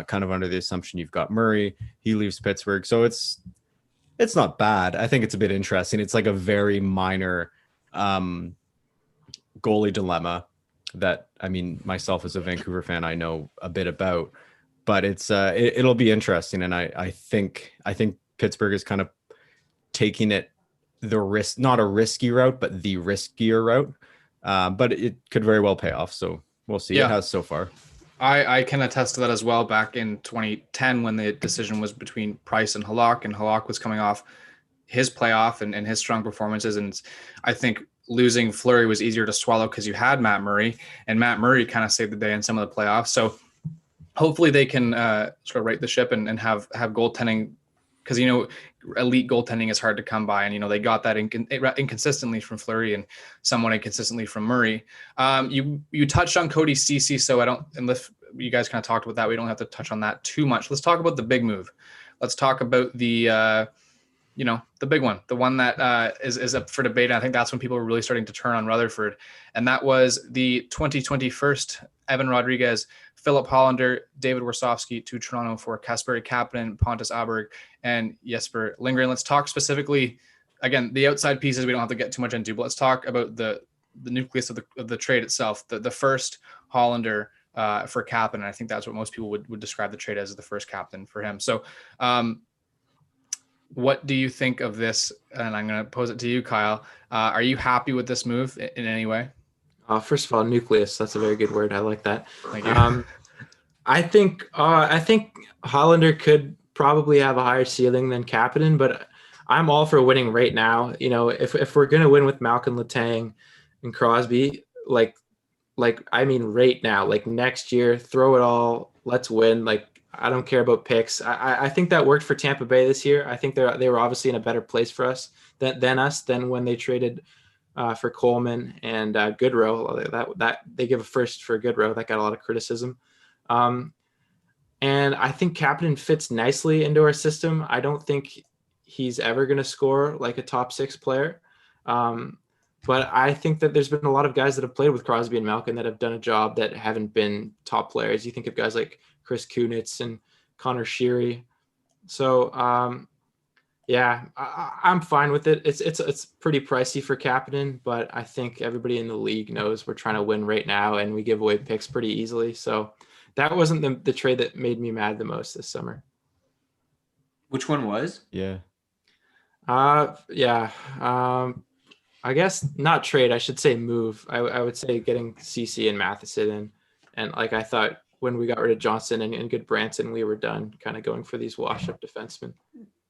kind of under the assumption you've got Murray, he leaves Pittsburgh. So it's not bad. I think it's a bit interesting. It's a very minor goalie dilemma that, I mean, myself as a Vancouver fan, I know a bit about, but it'll be interesting. And I think Pittsburgh is kind of taking it not a risky route, but the riskier route. But it could very well pay off. So we'll see. Yeah. It has so far. I can attest to that as well. Back in 2010, when the decision was between Price and Halak was coming off his playoff and his strong performances. And I think losing Fleury was easier to swallow because you had Matt Murray, and Matt Murray kind of saved the day in some of the playoffs. So hopefully they can sort of right the ship and have goaltending, because, elite goaltending is hard to come by. And, they got that inconsistently from Fleury and somewhat inconsistently from Murray. You touched on Cody Ceci, so unless you guys kind of talked about that, we don't have to touch on that too much. Let's talk about the big move. Let's talk about the the big one, the one that is up for debate. And I think that's when people were really starting to turn on Rutherford. And that was the 2021 Evan Rodriguez, Philip Hollander, David Warsofsky to Toronto for Kasperi Kapanen, Pontus Aberg, and Jesper Lindgren. Let's talk specifically, again, the outside pieces we don't have to get too much into, but let's talk about the nucleus of the trade itself. The first Hollander for Kapanen. I think that's what most people would describe the trade as the first captain for him. So what do you think of this? And I'm going to pose it to you, Kyle. Are you happy with this move in any way? First of all, nucleus. That's a very good word. I like that. Thank you. I think Hollander could probably have a higher ceiling than Kapanen, but I'm all for winning right now. If we're gonna win with Malkin, Letang, and Crosby, like I mean right now, like next year, throw it all. Let's win. Like I don't care about picks. I think that worked for Tampa Bay this year. I think they were obviously in a better place for us than when they traded for Coleman and Goodrow. That they give a first for Goodrow. That got a lot of criticism. And I think Kapanen fits nicely into our system. I don't think he's ever going to score like a top 6 player. But I think that there's been a lot of guys that have played with Crosby and Malkin that have done a job that haven't been top players. You think of guys like Chris Kunitz and Connor Sheary. So, yeah, I'm fine with it. It's pretty pricey for Kapanen, but I think everybody in the league knows we're trying to win right now, and we give away picks pretty easily. So that wasn't the trade that made me mad the most this summer. Which one was? Yeah. Yeah. I guess not trade. I should say move. I would say getting CC and Matheson in. And like I thought when we got rid of Johnson and Goodbranson, we were done kind of going for these wash-up defensemen.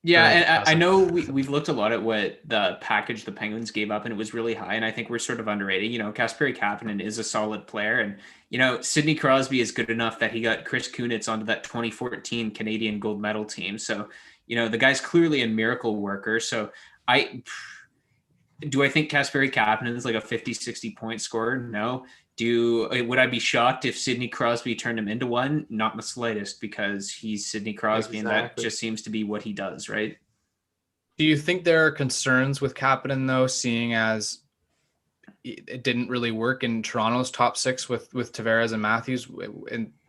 Yeah, and I know we've looked a lot at what the package the Penguins gave up, and it was really high, and I think we're sort of underrated. Kasperi Kapanen is a solid player, and, Sidney Crosby is good enough that he got Chris Kunitz onto that 2014 Canadian gold medal team. So, the guy's clearly a miracle worker. So do I think Kasperi Kapanen is like a 50, 60 point scorer? No. Would I be shocked if Sidney Crosby turned him into one? Not in the slightest, because he's Sidney Crosby, exactly. And that just seems to be what he does, right? Do you think there are concerns with Kapanen, though, seeing as it didn't really work in Toronto's top 6 with Tavares and Matthews,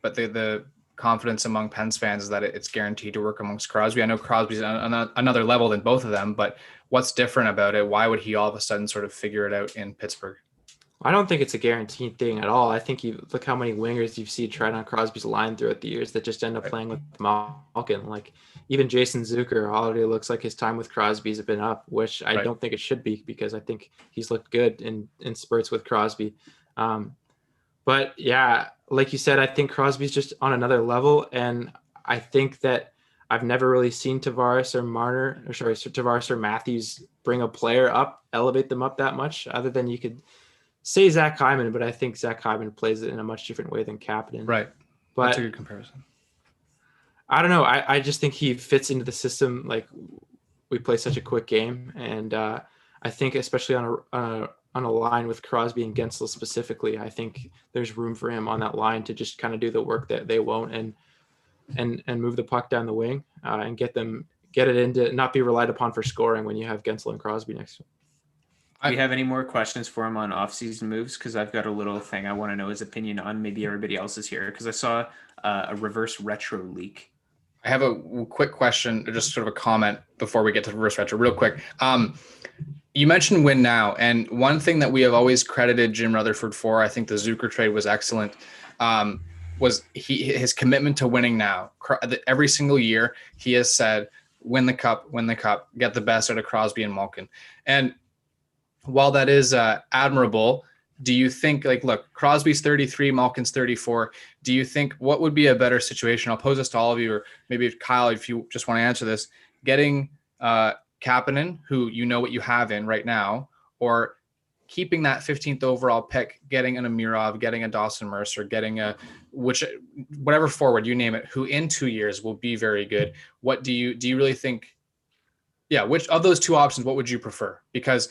but the confidence among Pens fans is that it's guaranteed to work amongst Crosby? I know Crosby's on another level than both of them, but what's different about it? Why would he all of a sudden sort of figure it out in Pittsburgh? I don't think it's a guaranteed thing at all. I think you look how many wingers you've seen tried on Crosby's line throughout the years that just end up playing with Malkin. Like even Jason Zucker already looks like his time with Crosby's been up, which I don't think it should be, because I think he's looked good in spurts with Crosby. But yeah, like you said, I think Crosby's just on another level. And I think that I've never really seen Tavares or Matthews bring a player up, elevate them up that much, other than you could say Zach Hyman, but I think Zach Hyman plays it in a much different way than Kapanen. Right. But that's a good comparison. I don't know. I just think he fits into the system. Like we play such a quick game. And I think especially on a line with Crosby and Gensel specifically, I think there's room for him on that line to just kind of do the work that they won't and move the puck down the wing and get it into not be relied upon for scoring when you have Gensel and Crosby next to him. Do we have any more questions for him on off-season moves? Because I've got a little thing I want to know his opinion on. Maybe everybody else is here, because I saw a reverse retro leak. I have a quick question, just sort of a comment before we get to reverse retro, real quick. You mentioned win now, and one thing that we have always credited Jim Rutherford for, I think the Zucker trade was excellent, was his commitment to winning now. Every single year, he has said, win the cup, get the best out of Crosby and Malkin. And while that is admirable, do you think, look, Crosby's 33, Malkin's 34. Do you think what would be a better situation? I'll pose this to all of you, or maybe Kyle, if you just want to answer this, getting Kapanen, who you know what you have in right now, or keeping that 15th overall pick, getting an Amirov, getting a Dawson Mercer, getting whatever forward, you name it, who in 2 years will be very good. What do you really think? Yeah, which of those two options, what would you prefer? Because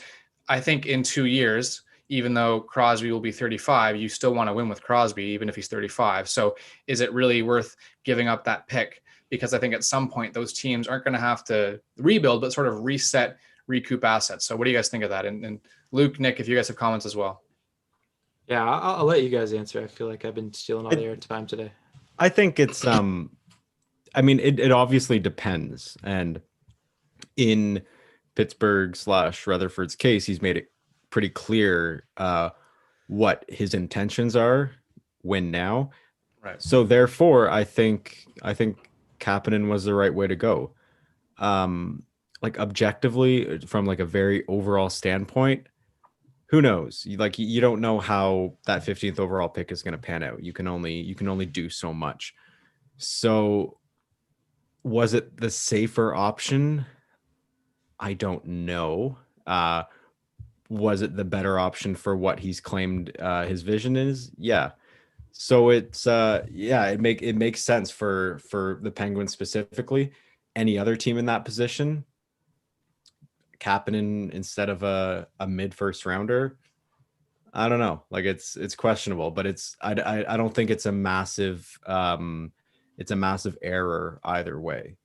I think in 2 years, even though Crosby will be 35, you still want to win with Crosby, even if he's 35. So is it really worth giving up that pick because I think at some point those teams aren't going to have to rebuild, but sort of reset, recoup assets. So what do you guys think of that? And Luke, Nick, if you guys have comments as well. Yeah, I'll let you guys answer. I feel like I've been stealing all the airtime today. I think it's I mean, it obviously depends. And in Pittsburgh / Rutherford's case, he's made it pretty clear what his intentions are when now. Right. So therefore, I think Kapanen was the right way to go. Like objectively, from like a very overall standpoint, who knows? You don't know how that 15th overall pick is going to pan out. You can only do so much. So was it the safer option? I don't know. Was it the better option for what he's claimed his vision is? Yeah. So it's it makes sense for the Penguins specifically. Any other team in that position, Kapanen instead of a mid first rounder, I don't know. Like it's questionable, but I don't think it's a massive error either way.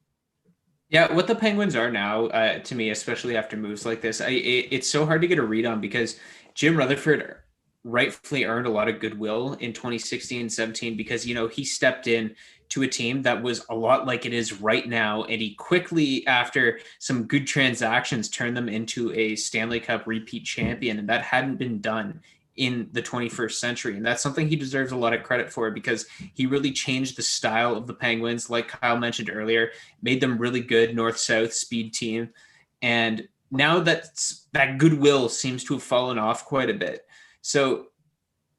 Yeah, what the Penguins are now, to me, especially after moves like this, it's so hard to get a read on because Jim Rutherford rightfully earned a lot of goodwill in 2016-17 because, he stepped in to a team that was a lot like it is right now. And he quickly, after some good transactions, turned them into a Stanley Cup repeat champion. And that hadn't been done in the 21st century. And that's something he deserves a lot of credit for because he really changed the style of the Penguins, like Kyle mentioned earlier, made them really good north-south speed team. And now that goodwill seems to have fallen off quite a bit. So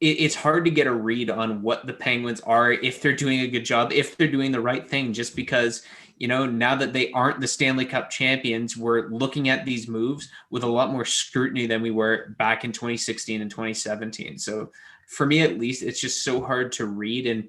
it's hard to get a read on what the Penguins are, if they're doing a good job, if they're doing the right thing, just because, now that they aren't the Stanley Cup champions, we're looking at these moves with a lot more scrutiny than we were back in 2016 and 2017. So for me, at least, it's just so hard to read. And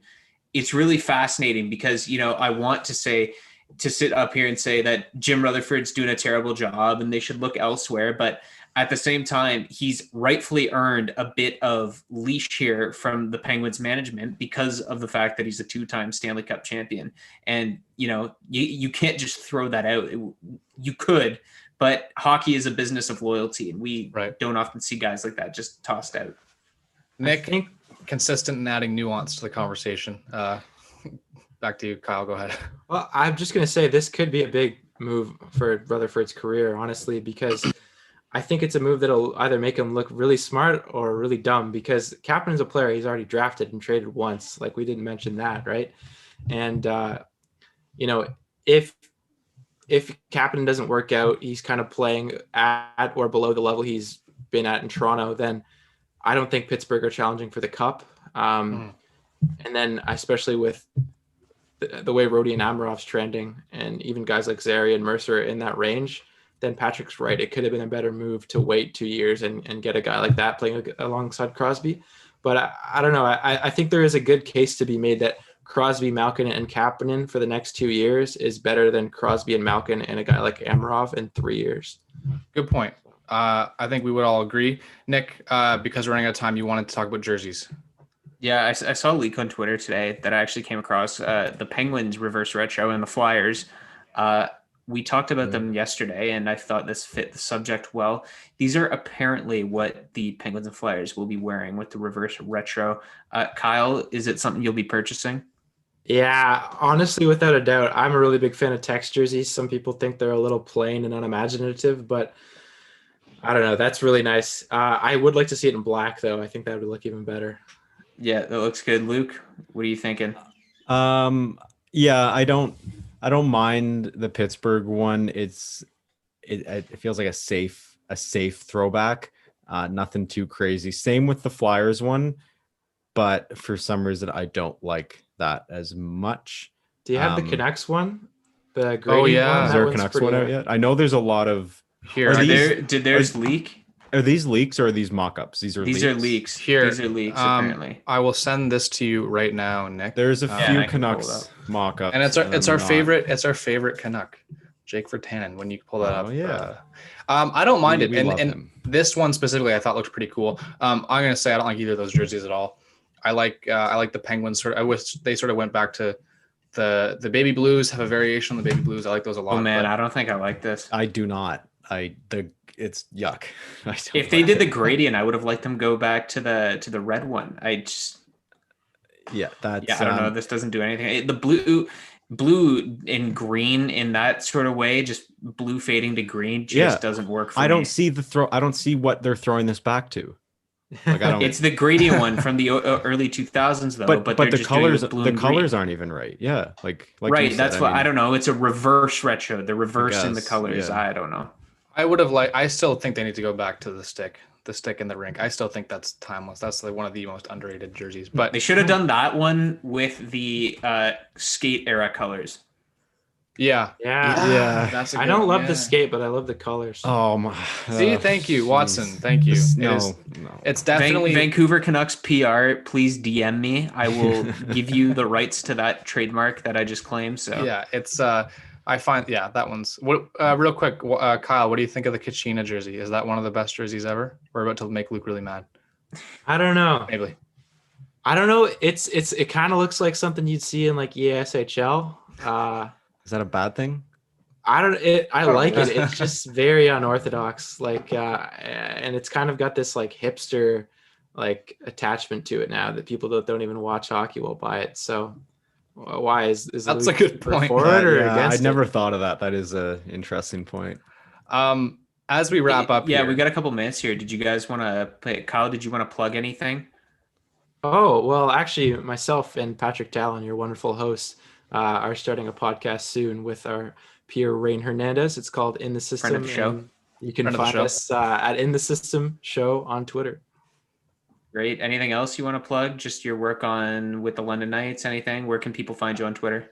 it's really fascinating because, I want to sit up here and say that Jim Rutherford's doing a terrible job and they should look elsewhere. But at the same time, he's rightfully earned a bit of leash here from the Penguins management because of the fact that he's a 2-time Stanley Cup champion. And, you can't just throw that out. You could, but hockey is a business of loyalty. And we don't often see guys like that just tossed out. Nick, consistent in adding nuance to the conversation. Back to you, Kyle. Go ahead. Well, I'm just going to say this could be a big move for Rutherford's career, honestly, because I think it's a move that'll either make him look really smart or really dumb because Kapanen's a player he's already drafted and traded once. Like we didn't mention that, right? And, if Kapanen doesn't work out, he's kind of playing at or below the level he's been at in Toronto, then I don't think Pittsburgh are challenging for the cup. And then especially with the way Rhodey and Amarov's trending and even guys like Zary and Mercer in that range, then Patrick's right. It could have been a better move to wait 2 years and get a guy like that playing alongside Crosby. But I don't know. I think there is a good case to be made that Crosby, Malkin, and Kapanen for the next 2 years is better than Crosby and Malkin and a guy like Amarov in 3 years. Good point. I think we would all agree. Nick, because we're running out of time, you wanted to talk about jerseys. Yeah, I saw a leak on Twitter today that I actually came across. The Penguins reverse retro and the Flyers. We talked about them yesterday, and I thought this fit the subject well. These are apparently what the Penguins and Flyers will be wearing with the reverse retro. Kyle, is it something you'll be purchasing? Yeah, honestly, without a doubt. I'm a really big fan of text jerseys. Some people think they're a little plain and unimaginative, but I don't know. That's really nice. I would like to see it in black, though. I think that would look even better. Yeah, that looks good. Luke, what are you thinking? Yeah, I don't mind the Pittsburgh one. It feels like a safe throwback. Nothing too crazy. Same with the Flyers one, but for some reason I don't like that as much. Do you have the Canucks one? The grading one? Is there a Canucks one out yet? I know there's a lot of here. Did theirs leak? Are these leaks or are these mock-ups? These are leaks. Here. These are leaks, apparently. I will send this to you right now, Nick. There's a few Canucks mock-ups. And it's our favorite Canuck, Jake Virtanen, when you pull that up. Yeah. I don't mind it. We love And him. this one specifically I thought looked pretty cool. I'm gonna say I don't like either of those jerseys at all. I like the Penguins I wish they sort of went back to The baby blues have a variation on the baby blues. I like those a lot. Oh man, but I don't think I like this. I do not. It's yuck. I don't If they like did the it. gradient, I would have liked them go back to the red one. Yeah, that's I don't know. This doesn't do anything. The blue and green in that sort of way, just blue fading to green, just doesn't work for me. I don't see I don't see what they're throwing this back to. Like I don't. It's the gradient one from the early 2000s, though. But they're the just doing it colors with blue the and colors green. aren't even right. Yeah, like Right. you That's said, what I mean, don't know. It's a reverse retro. They're reversing the guess, colors. yeah. I don't know. I still think they need to go back to the stick in the rink. I still think that's timeless. That's like one of the most underrated jerseys. But They should have done that one with the skate era colors. yeah, Yeah. that's a I good don't one, love yeah. the skate, but I love the colors. Oh my. See, thank you, Watson. jeez. Thank you. No. It's definitely Vancouver Canucks PR. Please DM me. I will give you the rights to that trademark that I just claimed. So yeah. It's I find that one's what. Real quick, Kyle, what do you think of the Kachina jersey? Is that one of the best jerseys ever? We're about to make Luke really mad. I don't know. Maybe. I don't know. It kind of looks like something you'd see in like ESHL. Is that a bad thing? I like it. It's just very unorthodox. Like, and it's kind of got this like hipster, like attachment to it now that people that don't even watch hockey will buy it. So, why is That's Luke a good point. for it or Yeah, against I never it? thought of that. That is a interesting point. As we wrap up, yeah, here, we got a couple minutes here. Did you guys want to play? Kyle, did you want to plug anything? Oh, well, actually, myself and Patrick Talon, your wonderful hosts, are starting a podcast soon with our peer Rain Hernandez. It's called In the System. Friend of the show. And you can Friend of the find show. us at In the System Show on Twitter. Great. Anything else you want to plug? Just your work on with the London Knights, anything? Where can people find you on Twitter?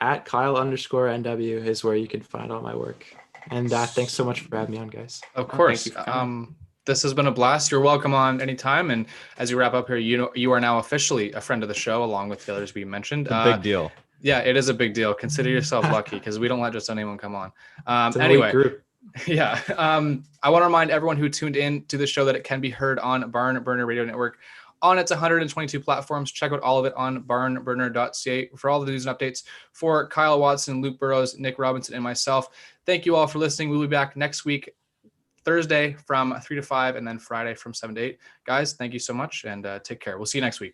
At Kyle_NW is where you can find all my work. And thanks so much for having me on, guys. of course. you for coming. This has been a blast. You're welcome on anytime. And as we wrap up here, you are now officially a friend of the show, along with the others we mentioned. It's a big deal. Yeah, it is a big deal. Consider yourself lucky because we don't let just anyone come on. It's an elite Anyway, group. yeah. I want to remind everyone who tuned in to the show that it can be heard on Barn Burner Radio Network on its 122 platforms. Check out all of it on barnburner.ca for all the news and updates. For Kyle Watson, Luke Burrows, Nick Robinson, and myself, thank you all for listening. We'll be back next week, Thursday from 3 to 5, and then Friday from 7 to 8. Guys, thank you so much, and take care. We'll see you next week.